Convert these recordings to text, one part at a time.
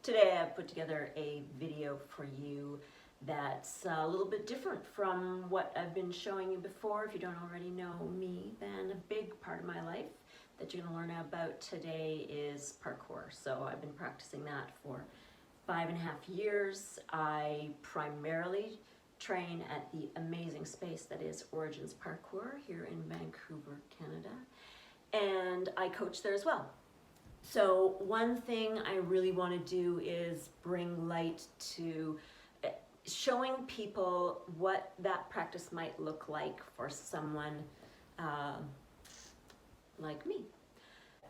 Today I've put together a video for you that's a little bit different from what I've been showing you before. If you don't already know me, then a big part of my life that you're going to learn about today is parkour. So I've been practicing that for 5.5 years. I primarily train at the amazing space that is Origins Parkour here in Vancouver, Canada, and I coach there as well. So one thing I really want to do is bring light to showing people what that practice might look like for someone like me.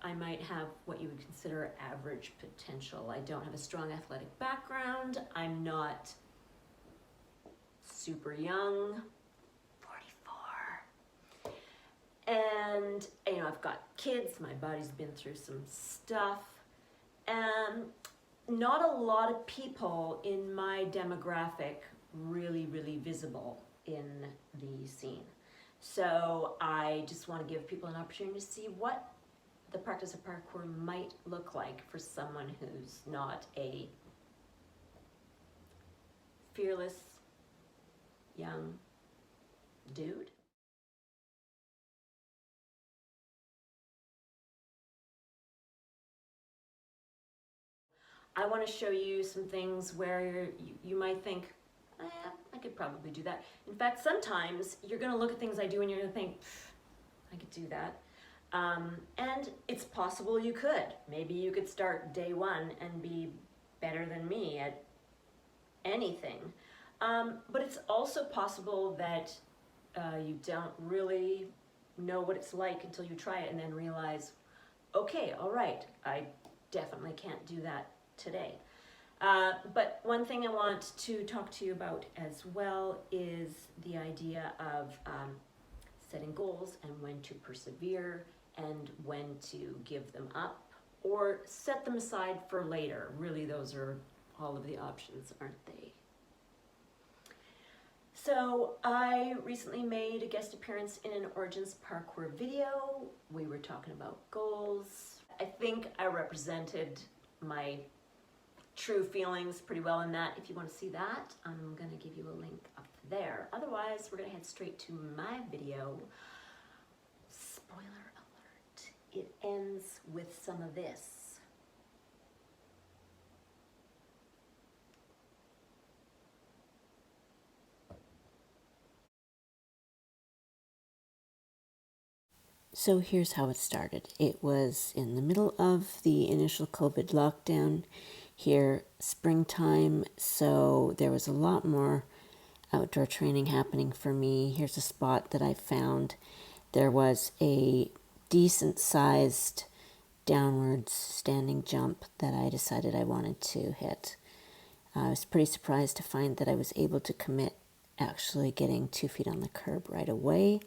I might have what you would consider average potential. I don't have a strong athletic background. I'm not super young, 44. And I've got kids, my body's been through some stuff, and not a lot of people in my demographic really visible in the scene. So I just want to give people an opportunity to see what the practice of parkour might look like for someone who's not a fearless young dude. I want to show you some things where you might think, I could probably do that. In fact, sometimes you're going to look at things I do and you're going to think, I could do that. And it's possible you could. Maybe you could start day one and be better than me at anything. But it's also possible that you don't really know what it's like until you try it and then realize, okay, all right, I definitely can't do that today. But one thing I want to talk to you about as well is the idea of setting goals and when to persevere and when to give them up or set them aside for later. Really, those are all of the options, aren't they? So I recently made a guest appearance in an Origins Parkour video. We were talking about goals. I think I represented my true feelings pretty well in that. If you want to see that, I'm going to give you a link up there. Otherwise, we're going to head straight to my video. Spoiler alert, it ends with some of this. So here's how it started. It was in the middle of the initial COVID lockdown here, springtime, so there was a lot more outdoor training happening for me. Here's a spot that I found. There was a decent sized downwards standing jump that I decided I wanted to hit. I was pretty surprised to find that I was able to commit actually getting 2 feet on the curb right away.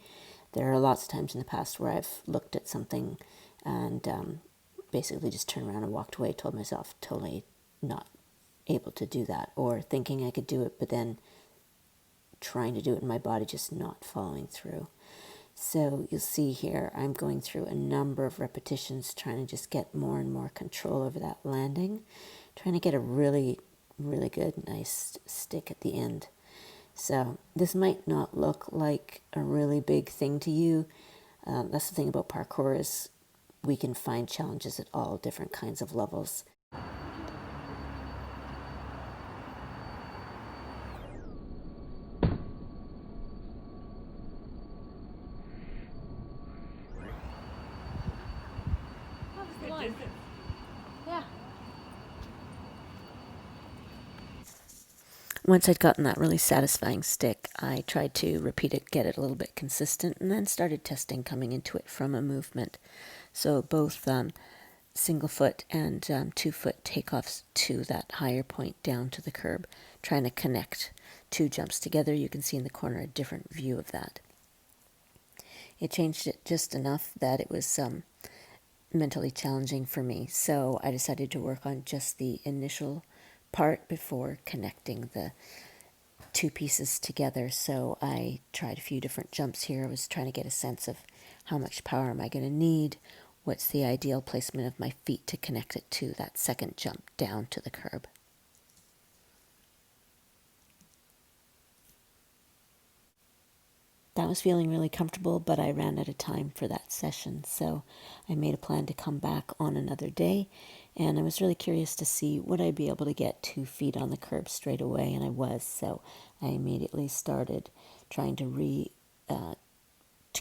There are lots of times in the past where I've looked at something and basically just turned around and walked away, told myself totally not able to do that, or thinking I could do it, but then trying to do it and my body just not following through. So you'll see here, I'm going through a number of repetitions, trying to just get more and more control over that landing, trying to get a really good, nice stick at the end. So this might not look like a really big thing to you. That's the thing about parkour is we can find challenges at all different kinds of levels. Once I'd gotten that really satisfying stick, I tried to repeat it, get it a little bit consistent, and then started testing coming into it from a movement. So both single foot and 2 foot takeoffs to that higher point down to the curb, trying to connect 2 jumps together. You can see in the corner a different view of that. It changed it just enough that it was mentally challenging for me, so I decided to work on just the initial part before connecting the 2 pieces together. So I tried a few different jumps here. I was trying to get a sense of how much power am I going to need, what's the ideal placement of my feet to connect it to that second jump down to the curb. That was feeling really comfortable, but I ran out of time for that session, so I made a plan to come back on another day, and I was really curious to see would I be able to get 2 feet on the curb straight away, and I was, so I immediately started trying to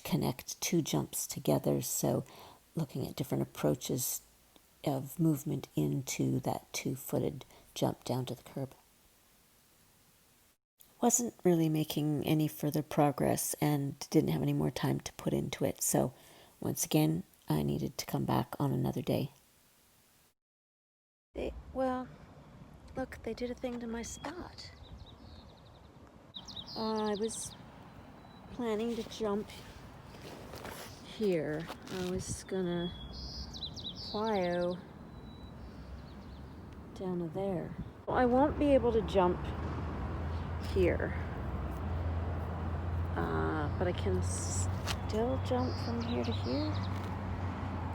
connect 2 jumps together, so looking at different approaches of movement into that 2-footed jump down to the curb. Wasn't really making any further progress and didn't have any more time to put into it. So once again, I needed to come back on another day. Well, look, they did a thing to my spot. I was planning to jump here. I was gonna plyo down to there. I won't be able to jump here, but I can still jump from here to here.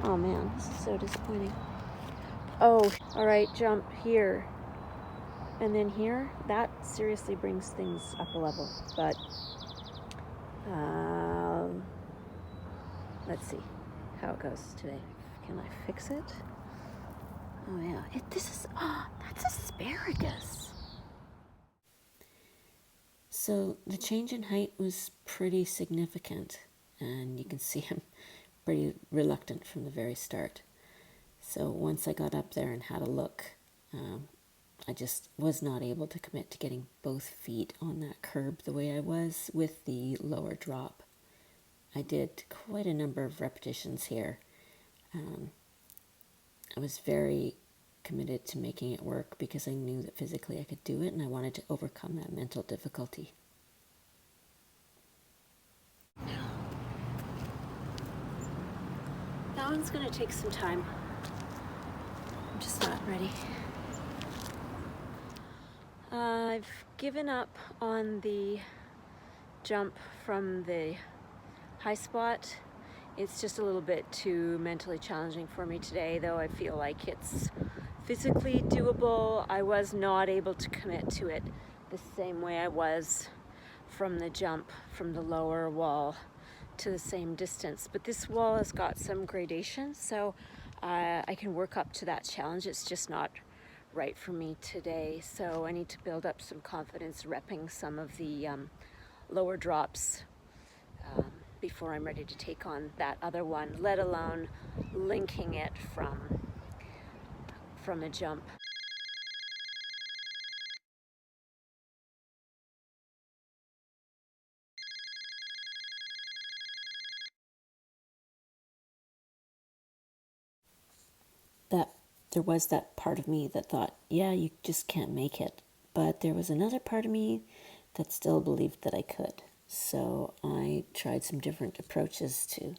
Oh man, this is so disappointing. Oh, all right, jump here and then here. That seriously brings things up a level, but let's see how it goes today. Can I fix it? Oh yeah, that's asparagus. So the change in height was pretty significant, and you can see I'm pretty reluctant from the very start. So once I got up there and had a look, I just was not able to commit to getting both feet on that curb the way I was with the lower drop. I did quite a number of repetitions here. I was very committed to making it work because I knew that physically I could do it, and I wanted to overcome that mental difficulty. That one's going to take some time. I'm just not ready. I've given up on the jump from the high spot. It's just a little bit too mentally challenging for me today, though I feel like it's physically doable. I was not able to commit to it the same way I was from the jump from the lower wall to the same distance, but this wall has got some gradation, so I can work up to that challenge. It's just not right for me today, so I need to build up some confidence repping some of the lower drops before I'm ready to take on that other one, let alone linking it from a jump. That there was that part of me that thought, yeah, you just can't make it. But there was another part of me that still believed that I could. So I tried some different approaches to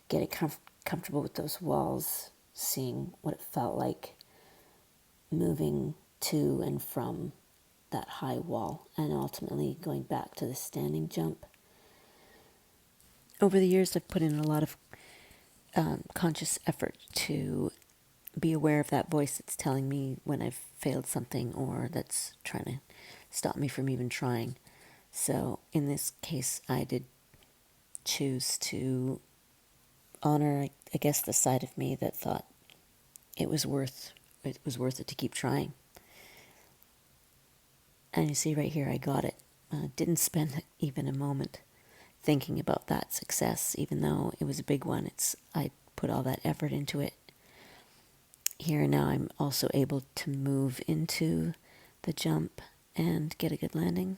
get it comfortable with those walls, seeing what it felt like moving to and from that high wall, and ultimately going back to the standing jump. Over the years, I've put in a lot of conscious effort to be aware of that voice that's telling me when I've failed something or that's trying to stop me from even trying. So in this case, I did choose to honor, I guess, the side of me that thought it was worth it to keep trying. And you see right here, I got it. Didn't spend even a moment thinking about that success, even though it was a big one. I put all that effort into it. Here now I'm also able to move into the jump and get a good landing.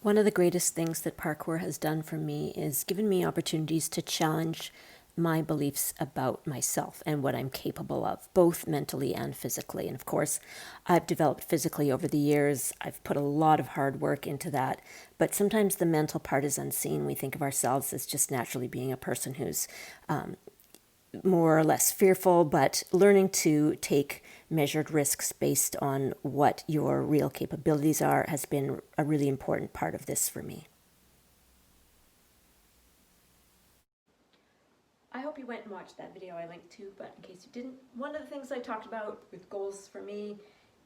One of the greatest things that parkour has done for me is given me opportunities to challenge my beliefs about myself and what I'm capable of, both mentally and physically. And of course, I've developed physically over the years. I've put a lot of hard work into that. But sometimes the mental part is unseen. We think of ourselves as just naturally being a person who's more or less fearful, but learning to take measured risks based on what your real capabilities are has been a really important part of this for me. went and watched that video I linked to, but in case you didn't, one of the things I talked about with goals for me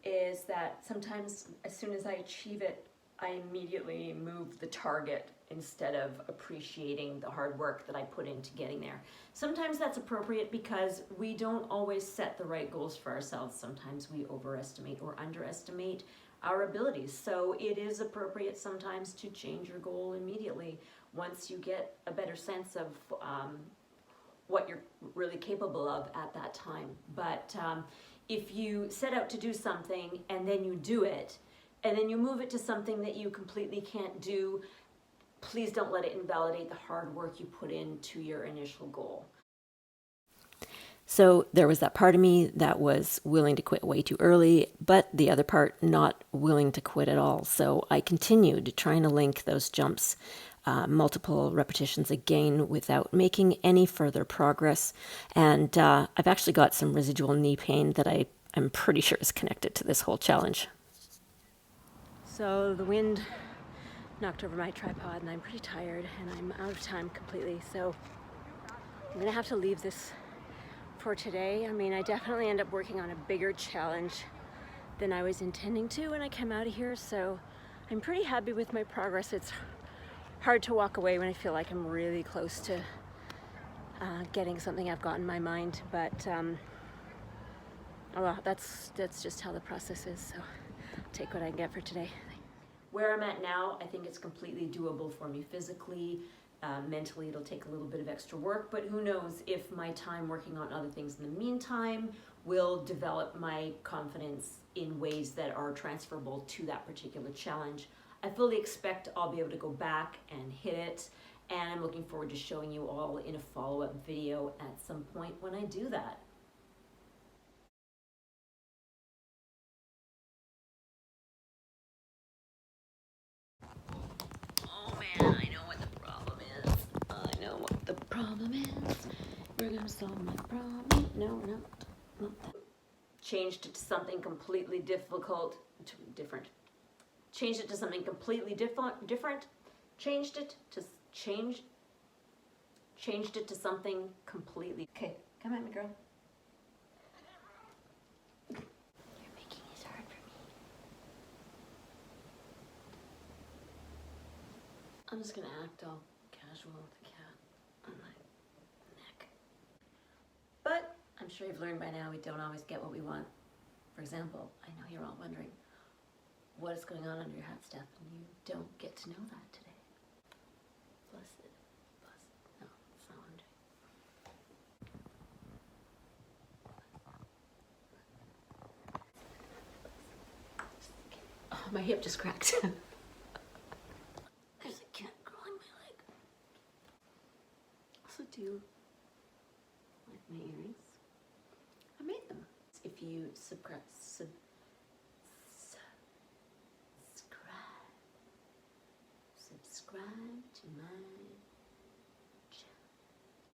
is that sometimes as soon as I achieve it, I immediately move the target instead of appreciating the hard work that I put into getting there. Sometimes that's appropriate because we don't always set the right goals for ourselves. Sometimes we overestimate or underestimate our abilities. So it is appropriate sometimes to change your goal immediately once you get a better sense of what you're really capable of at that time. But if you set out to do something and then you do it, and then you move it to something that you completely can't do, please don't let it invalidate the hard work you put into your initial goal. So there was that part of me that was willing to quit way too early, but the other part not willing to quit at all. So I continued trying to link those jumps, multiple repetitions again without making any further progress. And I've actually got some residual knee pain that I'm pretty sure is connected to this whole challenge. So the wind knocked over my tripod and I'm pretty tired and I'm out of time completely. So I'm gonna have to leave this for today. I mean, I definitely end up working on a bigger challenge than I was intending to when I came out of here. So I'm pretty happy with my progress. It's hard to walk away when I feel like I'm really close to getting something I've got in my mind. But oh well, that's just how the process is. So I'll take what I can get for today. Where I'm at now, I think it's completely doable for me physically. Mentally, it'll take a little bit of extra work, but who knows if my time working on other things in the meantime will develop my confidence in ways that are transferable to that particular challenge. I fully expect I'll be able to go back and hit it, and I'm looking forward to showing you all in a follow-up video at some point when I do that. Oh man, I know what the problem is. I know what the problem is. We're gonna solve my problem. No, not that. Changed it to something completely different. Changed it to something completely different. Changed it to something completely. Okay, come at me, girl. You're making this hard for me. I'm just gonna act all casual with the cat on my neck. But I'm sure you've learned by now we don't always get what we want. For example, I know you're all wondering what is going on under your hat, Steph, and you don't get to know that today. Blessed. No, that's not what I'm doing. Oh, my hip just cracked. There's a cat crawling my leg. Also, do you like my earrings? I made them. If you subscribe